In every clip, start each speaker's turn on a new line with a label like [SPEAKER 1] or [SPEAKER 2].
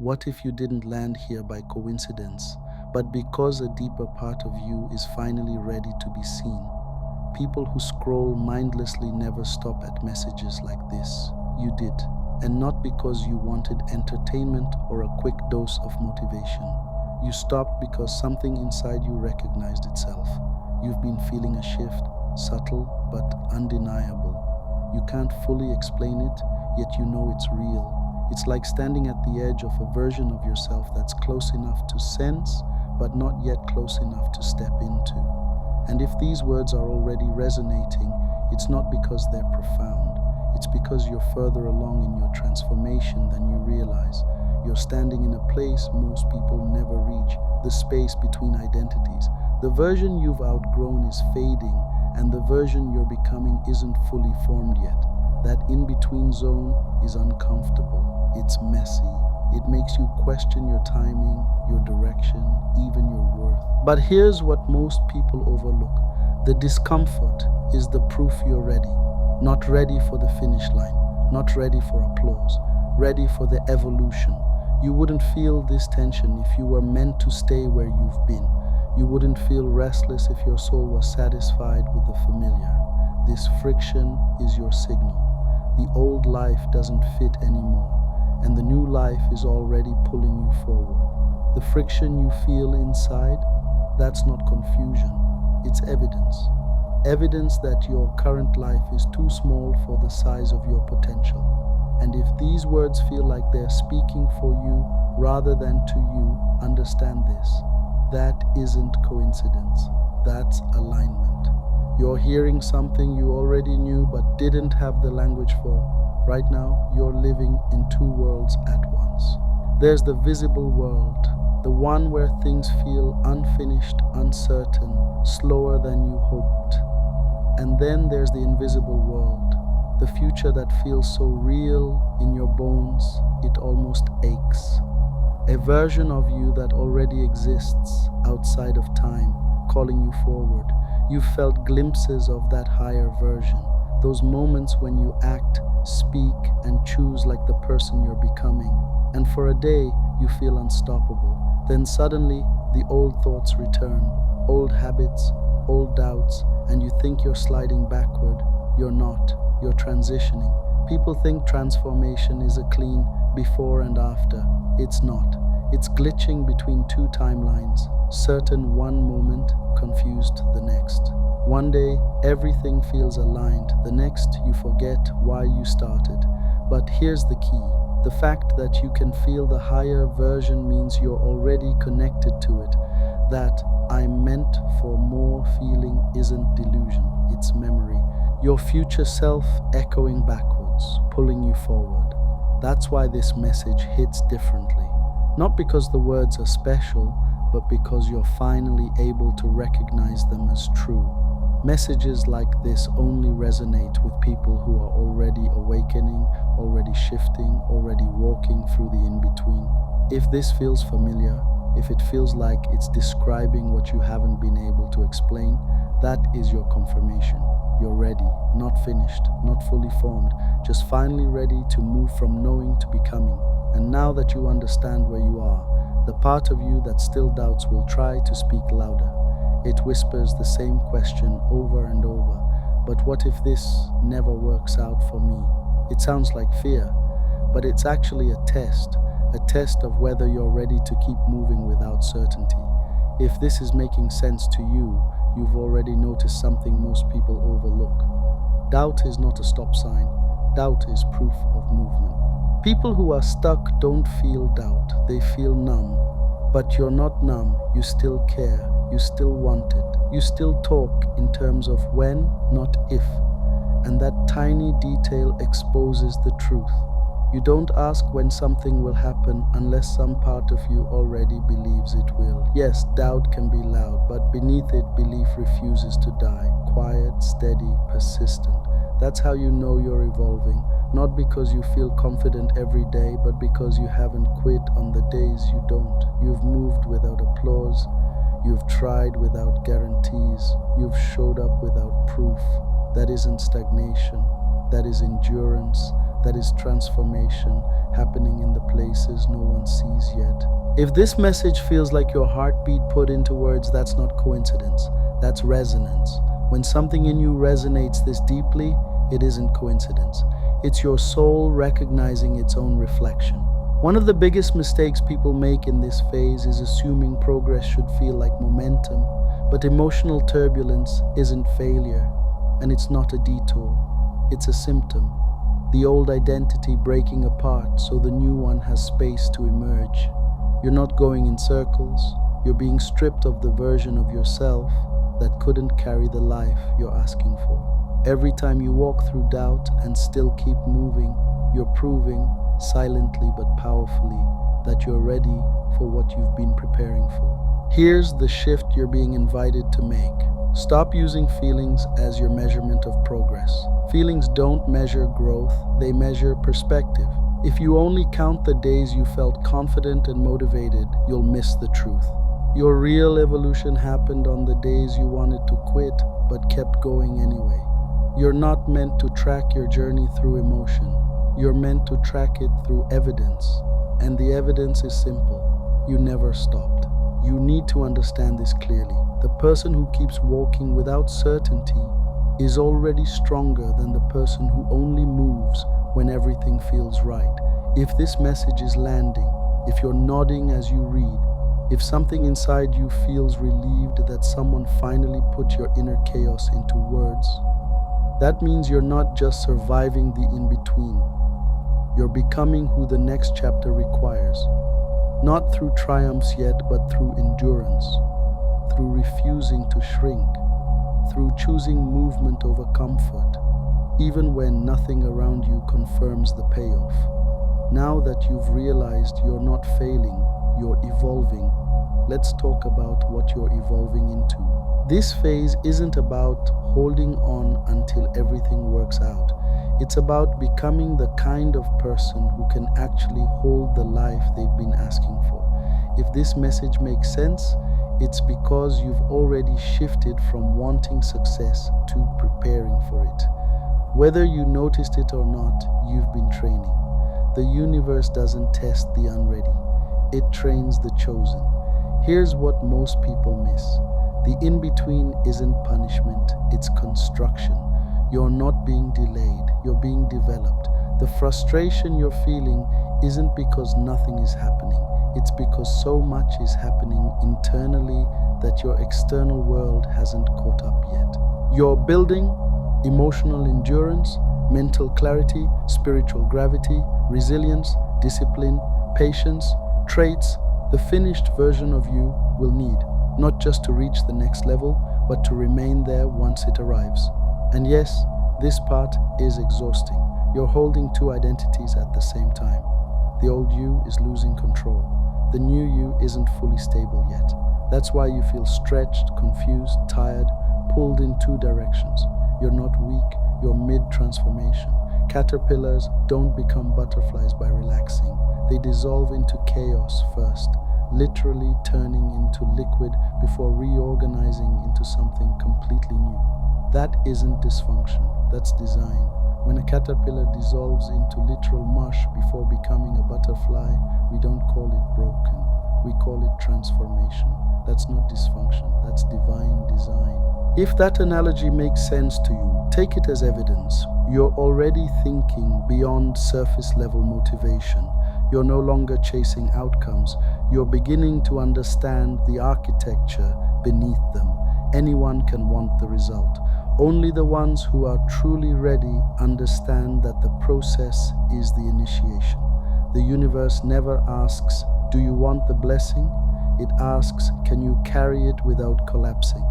[SPEAKER 1] What if you didn't land here by coincidence, but because a deeper part of you is finally ready to be seen? People who scroll mindlessly never stop at messages like this. You did, and not because you wanted entertainment or a quick dose of motivation. You stopped because something inside you recognized itself. You've been feeling a shift, subtle but undeniable. You can't fully explain it, yet you know it's real. It's like standing at the edge of a version of yourself that's close enough to sense, but not yet close enough to step into. And if these words are already resonating, it's not because they're profound. It's because you're further along in your transformation than you realize. You're standing in a place most people never reach, the space between identities. The version you've outgrown is fading, and the version you're becoming isn't fully formed yet. That in-between zone is uncomfortable. It's messy. It makes you question your timing, your direction, even your worth. But here's what most people overlook. The discomfort is the proof you're ready. Not ready for the finish line, not ready for applause, ready for the evolution. You wouldn't feel this tension if you were meant to stay where you've been. You wouldn't feel restless if your soul was satisfied with the familiar. This friction is your signal. The old life doesn't fit anymore, and the new life is already pulling you forward. The friction you feel inside, that's not confusion, it's evidence. Evidence that your current life is too small for the size of your potential. And if these words feel like they're speaking for you rather than to you, understand this. That isn't coincidence, that's alignment. You're hearing something you already knew but didn't have the language for. Right now, you're living in two worlds at once. There's the visible world, the one where things feel unfinished, uncertain, slower than you hoped. And then there's the invisible world, the future that feels so real in your bones, it almost aches. A version of you that already exists outside of time, calling you forward. You felt glimpses of that higher version, those moments when you act, speak, and choose like the person you're becoming. And for a day, you feel unstoppable. Then suddenly, the old thoughts return, old habits, old doubts, and you think you're sliding backward. You're not. You're transitioning. People think transformation is a clean before and after. It's not. It's glitching between two timelines, certain one moment, confused the next. One day, everything feels aligned. The next, you forget why you started. But here's the key. The fact that you can feel the higher version means you're already connected to it. That I'm meant for more feeling isn't delusion, it's memory. Your future self echoing backwards, pulling you forward. That's why this message hits differently. Not because the words are special, but because you're finally able to recognize them as true. Messages like this only resonate with people who are already awakening, already shifting, already walking through the in-between. If this feels familiar, if it feels like it's describing what you haven't been able to explain, that is your confirmation. You're ready, not finished, not fully formed, just finally ready to move from knowing to becoming. And now that you understand where you are, the part of you that still doubts will try to speak louder. It whispers the same question over and over. But what if this never works out for me? It sounds like fear, but it's actually a test of whether you're ready to keep moving without certainty. If this is making sense to you, you've already noticed something most people overlook. Doubt is not a stop sign. Doubt is proof of movement. People who are stuck don't feel doubt, they feel numb. But you're not numb, you still care, you still want it. You still talk in terms of when, not if. And that tiny detail exposes the truth. You don't ask when something will happen unless some part of you already believes it will. Yes, doubt can be loud, but beneath it, belief refuses to die. Quiet, steady, persistent. That's how you know you're evolving. Not because you feel confident every day, but because you haven't quit on the days you don't. You've moved without applause. You've tried without guarantees. You've showed up without proof. That isn't stagnation. That is endurance. that is transformation happening in the places no one sees yet. If this message feels like your heartbeat put into words, that's not coincidence, that's resonance. When something in you resonates this deeply, it isn't coincidence. It's your soul recognizing its own reflection. One of the biggest mistakes people make in this phase is assuming progress should feel like momentum, but emotional turbulence isn't failure, and it's not a detour, it's a symptom. The old identity breaking apart so the new one has space to emerge. You're not going in circles, you're being stripped of the version of yourself that couldn't carry the life you're asking for. Every time you walk through doubt and still keep moving, you're proving, silently but powerfully, that you're ready for what you've been preparing for. Here's the shift you're being invited to make. Stop using feelings as your measurement of progress. Feelings don't measure growth, they measure perspective. If you only count the days you felt confident and motivated, you'll miss the truth. Your real evolution happened on the days you wanted to quit but kept going anyway. You're not meant to track your journey through emotion. You're meant to track it through evidence. And the evidence is simple. You never stopped. You need to understand this clearly. The person who keeps walking without certainty is already stronger than the person who only moves when everything feels right. If this message is landing, if you're nodding as you read, if something inside you feels relieved that someone finally put your inner chaos into words, that means you're not just surviving the in-between. You're becoming who the next chapter requires. Not through triumphs yet, but through endurance, through refusing to shrink, through choosing movement over comfort, even when nothing around you confirms the payoff. Now that you've realized you're not failing, you're evolving, let's talk about what you're evolving into. This phase isn't about holding on until everything works out. It's about becoming the kind of person who can actually hold the life they've been asking for. If this message makes sense, it's because you've already shifted from wanting success to preparing for it. Whether you noticed it or not, you've been training. The universe doesn't test the unready, it trains the chosen. Here's what most people miss. The in-between isn't punishment, it's construction. You're not being delayed, you're being developed. The frustration you're feeling isn't because nothing is happening. It's because so much is happening internally that your external world hasn't caught up yet. You're building emotional endurance, mental clarity, spiritual gravity, resilience, discipline, patience, traits the finished version of you will need, not just to reach the next level, but to remain there once it arrives. And yes, this part is exhausting. You're holding two identities at the same time. The old you is losing control. The new you isn't fully stable yet. That's why you feel stretched, confused, tired, pulled in two directions. You're not weak, you're mid-transformation. Caterpillars don't become butterflies by relaxing. They dissolve into chaos first, literally turning into liquid before reorganizing into something completely new. That isn't dysfunction, that's design. When a caterpillar dissolves into literal mush before becoming a butterfly, we don't call it broken, we call it transformation. That's not dysfunction, that's divine design. If that analogy makes sense to you, take it as evidence. You're already thinking beyond surface level motivation. You're no longer chasing outcomes. You're beginning to understand the architecture beneath them. Anyone can want the result. Only the ones who are truly ready understand that the process is the initiation. The universe never asks, "Do you want the blessing?" It asks, "Can you carry it without collapsing?"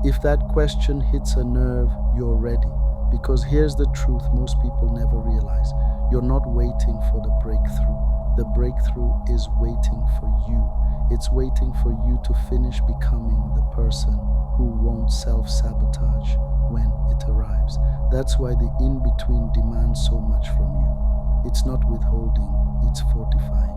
[SPEAKER 1] If that question hits a nerve, you're ready. Because here's the truth most people never realize. You're not waiting for the breakthrough. The breakthrough is waiting for you. It's waiting for you to finish becoming the person who won't self-sabotage when it arrives. That's why the in-between demands so much from you. It's not withholding, it's fortifying.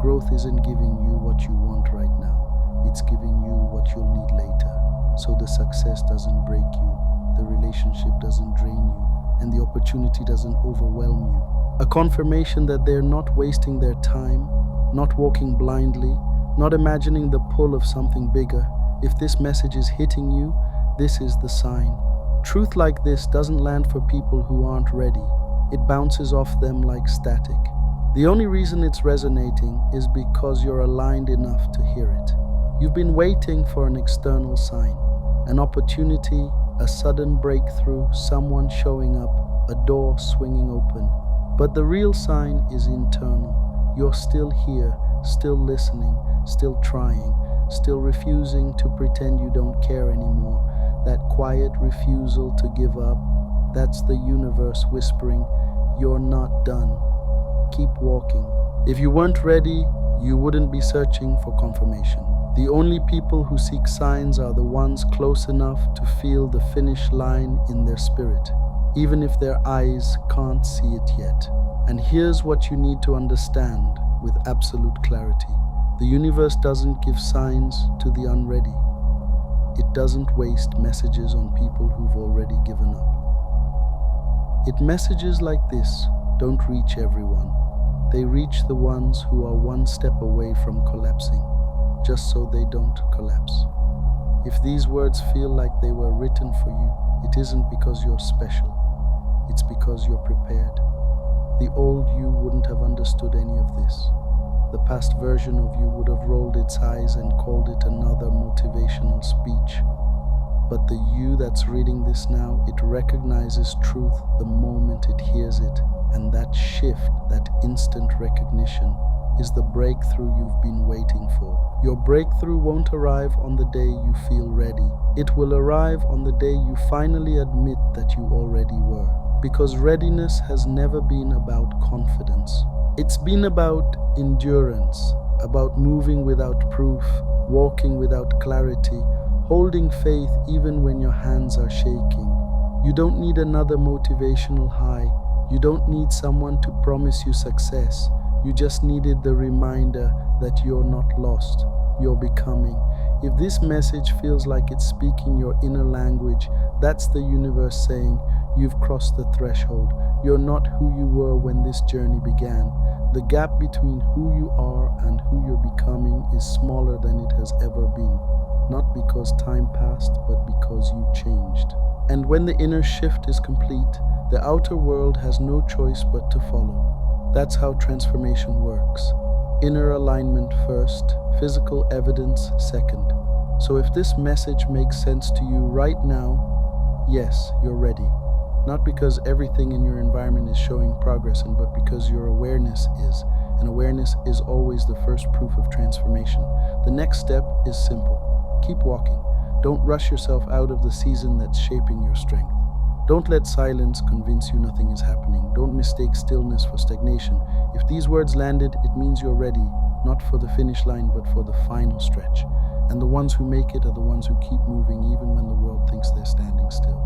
[SPEAKER 1] Growth isn't giving you what you want right now. It's giving you what you'll need later. So the success doesn't break you, the relationship doesn't drain you, and the opportunity doesn't overwhelm you. A confirmation that they're not wasting their time, not walking blindly, not imagining the pull of something bigger. If this message is hitting you, this is the sign. Truth like this doesn't land for people who aren't ready. It bounces off them like static. The only reason it's resonating is because you're aligned enough to hear it. You've been waiting for an external sign, an opportunity, a sudden breakthrough, someone showing up, a door swinging open. But the real sign is internal. You're still here, still listening, still trying, still refusing to pretend you don't care anymore. That quiet refusal to give up, that's the universe whispering, "You're not done. Keep walking." If you weren't ready, you wouldn't be searching for confirmation. The only people who seek signs are the ones close enough to feel the finish line in their spirit, even if their eyes can't see it yet. And here's what you need to understand with absolute clarity. The universe doesn't give signs to the unready. It doesn't waste messages on people who've already given up. Messages like this don't reach everyone. They reach the ones who are one step away from collapsing, just so they don't collapse. If these words feel like they were written for you, it isn't because you're special. It's because you're prepared. The old you wouldn't have understood any of this. The past version of you would have rolled its eyes and called it another motivational speech. But the you that's reading this now, it recognizes truth the moment it hears it. And that shift, that instant recognition, is the breakthrough you've been waiting for. Your breakthrough won't arrive on the day you feel ready. It will arrive on the day you finally admit that you already were. Because readiness has never been about confidence. It's been about endurance, about moving without proof, walking without clarity, holding faith even when your hands are shaking. You don't need another motivational high. You don't need someone to promise you success. You just needed the reminder that you're not lost, you're becoming. If this message feels like it's speaking your inner language, that's the universe saying, you've crossed the threshold. You're not who you were when this journey began. The gap between who you are and who you're becoming is smaller than it has ever been. Not because time passed, but because you changed. And when the inner shift is complete, the outer world has no choice but to follow. That's how transformation works. Inner alignment first, physical evidence second. So if this message makes sense to you right now, yes, you're ready. Not because everything in your environment is showing progress, but because your awareness is. And awareness is always the first proof of transformation. The next step is simple. Keep walking. Don't rush yourself out of the season that's shaping your strength. Don't let silence convince you nothing is happening. Don't mistake stillness for stagnation. If these words landed, it means you're ready, not for the finish line, but for the final stretch. And the ones who make it are the ones who keep moving even when the world thinks they're standing still.